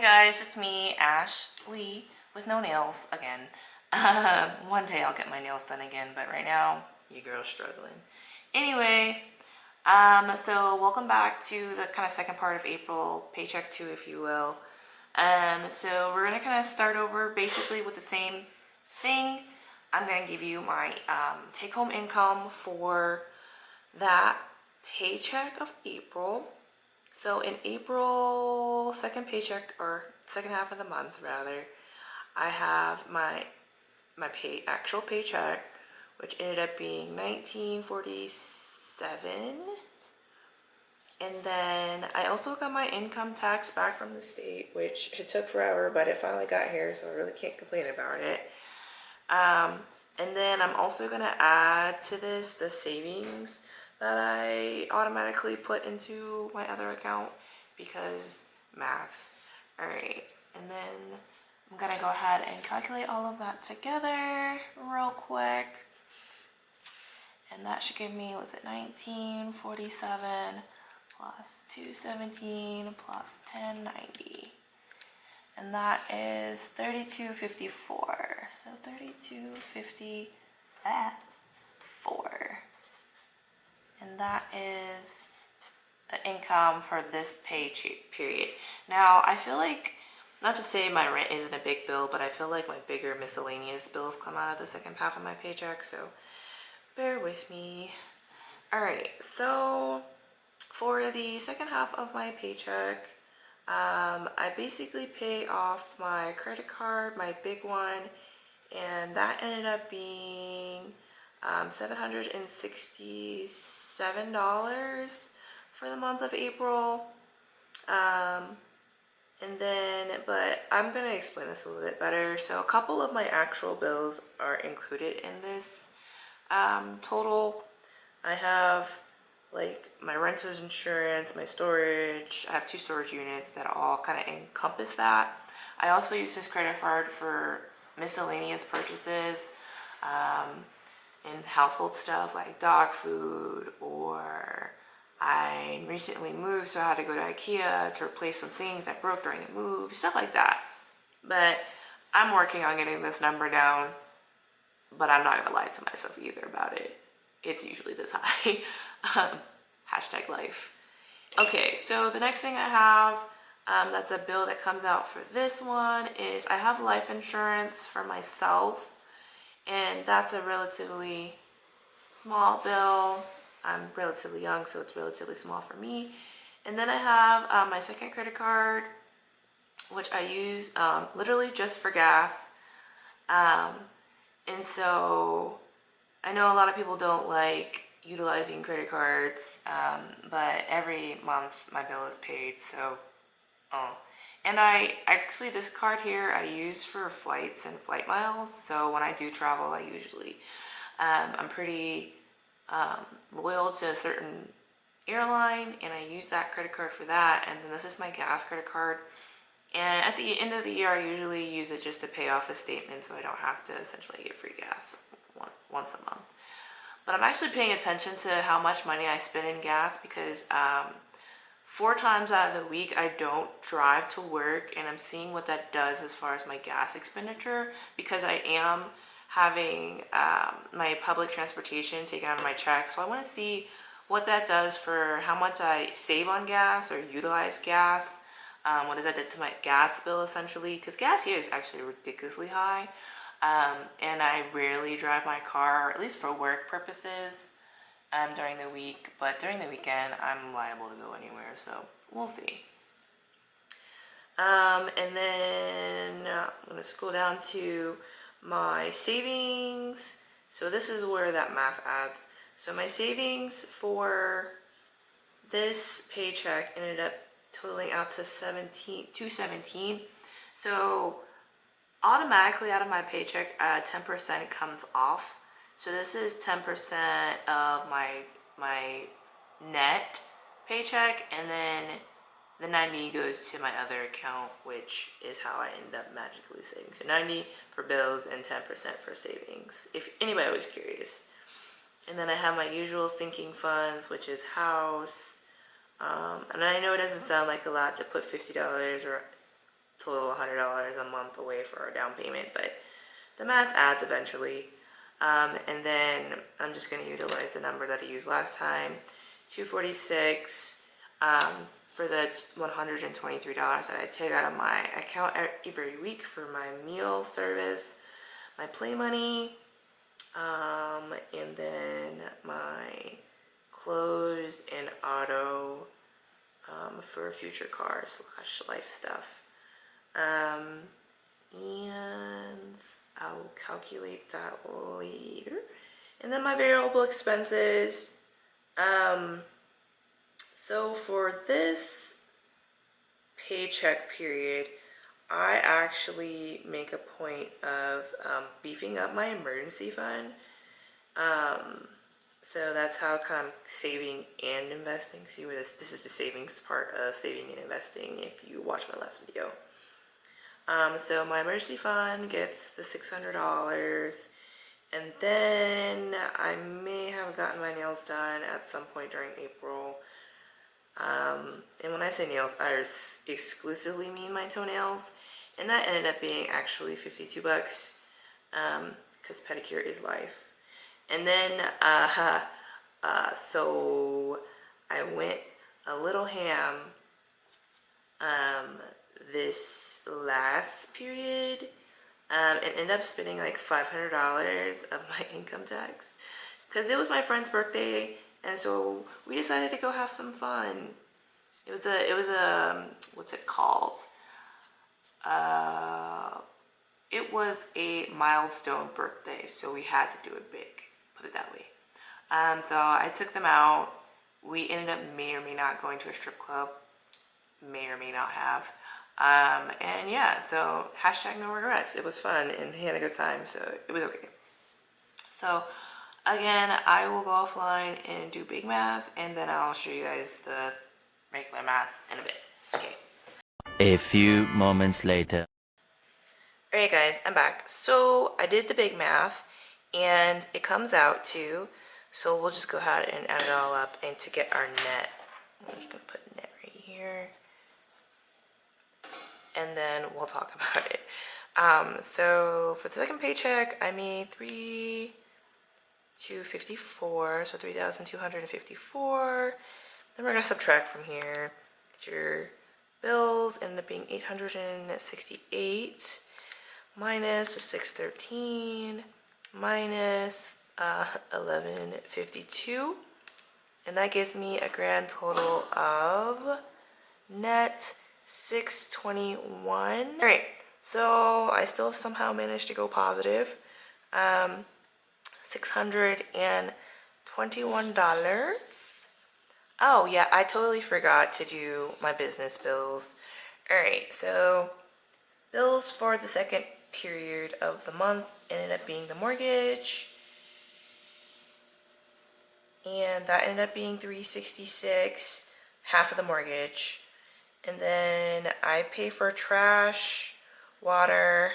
guys, it's me, Ashley, with no nails again. One day I'll get my nails done again, but right now, your girl's struggling. Anyway, so welcome back to the kind of second part of April, Paycheck 2, if you will. So we're gonna kind of start over basically with the same thing. I'm gonna give you my take-home income for that paycheck of April. So in April, second paycheck, or second half of the month rather, I have my actual paycheck, which ended up being $19.47. And then I also got my income tax back from the state, which it took forever, but it finally got here, so I really can't complain about it. And then I'm also gonna add to this the savings that I automatically put into my other account because math. All right, and then I'm gonna go ahead and calculate all of that together real quick. And that should give me, was it 1947 plus 217 plus 1090. And that is 3254. So 3254. And that is the income for this pay period. Now, I feel like, not to say my rent isn't a big bill, but I feel like my bigger miscellaneous bills come out of the second half of my paycheck, so bear with me. All right, so for the second half of my paycheck, I basically pay off my credit card, my big one, and that ended up being $767 for the month of April. And then, but I'm gonna explain this a little bit better. So a couple of my actual bills are included in this total. I have like my renter's insurance, my storage. I have 2 storage units that all kind of encompass that. I also use this credit card for miscellaneous purchases and household stuff like dog food, or I recently moved, so I had to go to IKEA to replace some things that broke during the move, stuff like that. But I'm working on getting this number down, but I'm not gonna lie to myself either about it. It's usually this high. Hashtag life. Okay, so the next thing I have that's a bill that comes out for this one is I have life insurance for myself, and that's a relatively small bill. I'm relatively young, so it's relatively small for me. And then I have my second credit card, which I use literally just for gas. And so I know a lot of people don't like utilizing credit cards, but every month my bill is paid, so and I actually, this card here I use for flights and flight miles. So when I do travel, I usually I'm pretty loyal to a certain airline, and I use that credit card for that. And then this is my gas credit card, and at the end of the year I usually use it just to pay off a statement, so I don't have to essentially get free gas once a month. But I'm actually paying attention to how much money I spend in gas, because 4 times out of the week I don't drive to work, and I'm seeing what that does as far as my gas expenditure, because I am having my public transportation taken out of my check. So I want to see what that does for how much I save on gas or utilize gas. What does that do to my gas bill essentially? Because gas here is actually ridiculously high. And I rarely drive my car, at least for work purposes, during the week. But during the weekend, I'm liable to go anywhere, so we'll see. And then I'm going to scroll down to my savings. So this is where that math adds. So my savings for this paycheck ended up totaling out to $217. So automatically out of my paycheck, 10% comes off. So this is 10% of my net paycheck, and then the 90 goes to my other account, which is how I end up magically saving. So 90 for bills and 10% for savings, if anybody was curious. And then I have my usual sinking funds, which is house. And I know it doesn't sound like a lot to put $50 or total $100 a month away for a down payment, but the math adds eventually. And then I'm just going to utilize the number that I used last time, $246 for the $123 that I take out of my account every week for my meal service, my play money, and then my clothes and auto for future car / life stuff. And I will calculate that later. And then my variable expenses. So for this paycheck period, I actually make a point of beefing up my emergency fund. So that's how I'm saving and investing. See where this is the savings part of saving and investing if you watch my last video. So my emergency fund gets the $600, and then I may have gotten my nails done at some point during April. And when I say nails, I exclusively mean my toenails, and that ended up being actually $52, because pedicure is life. And then, so I went a little ham, this last period, and ended up spending like $500 of my income tax, because it was my friend's birthday, and so we decided to go have some fun. It was a what's it called? It was a milestone birthday, so we had to do it big, put it that way. So I took them out. We ended up may or may not going to a strip club, may or may not have. And yeah, so hashtag no regrets. It was fun and he had a good time, so it was okay. So again, I will go offline and do big math, and then I'll show you guys the regular math in a bit. Okay. A few moments later. Alright guys, I'm back. So I did the big math and it comes out to, so we'll just go ahead and add it all up, and to get our net, I'm just gonna put net right here, and then we'll talk about it. So for the second paycheck, I made $3,254, so $3,254. Then we're gonna subtract from here. Get your bills, ended up being $868 minus the $613 minus $1152, and that gives me a grand total of net $621. All right, so I still somehow managed to go positive. $621. Oh yeah, I totally forgot to do my business bills. All right, so bills for the second period of the month ended up being the mortgage, and that ended up being $366, half of the mortgage. And then I pay for trash, water,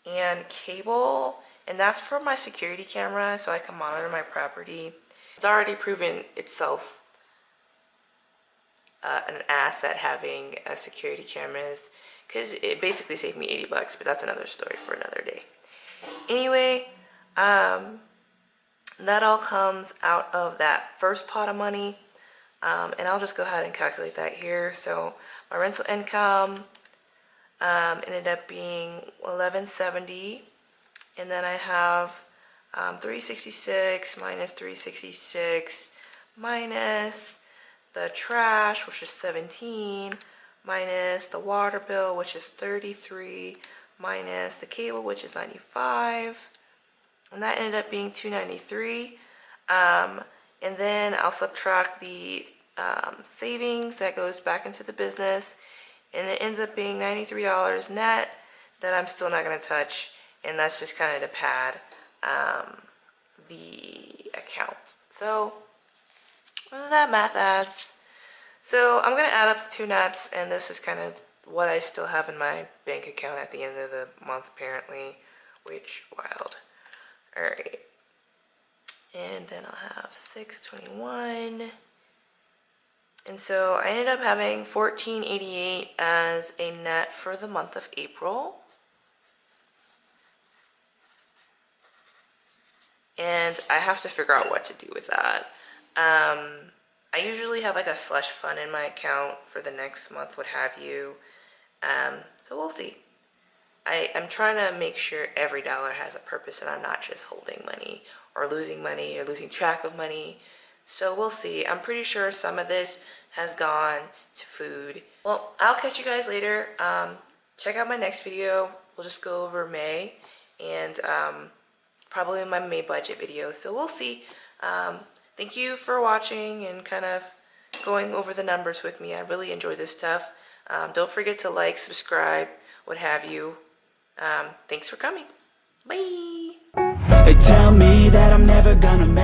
and cable, and that's for my security camera, so I can monitor my property. It's already proven itself an asset having a security cameras, because it basically saved me $80, but that's another story for another day. Anyway, that all comes out of that first pot of money, and I'll just go ahead and calculate that here. So my rental income ended up being $1,170, and then I have $366 minus $366 minus the trash, which is $17, minus the water bill, which is $33, minus the cable, which is $95, and that ended up being $293. And then I'll subtract the savings that goes back into the business, and it ends up being $93 net that I'm still not going to touch, and that's just kind of to pad the account. So that math adds. So I'm going to add up the two nets, and this is kind of what I still have in my bank account at the end of the month, apparently, which wild. All right. And then I'll have 621 And so I ended up having $14.88 as a net for the month of April. And I have to figure out what to do with that. I usually have like a slush fund in my account for the next month, what have you. So we'll see. I'm trying to make sure every dollar has a purpose and I'm not just holding money or losing track of money. So we'll see. I'm pretty sure some of this has gone to food. Well, I'll catch you guys later. Check out my next video. We'll just go over May and probably my May budget video. So we'll see. Thank you for watching and kind of going over the numbers with me. I really enjoy this stuff. Don't forget to like, subscribe, what have you. Thanks for coming. Bye. They tell me that I'm never gonna make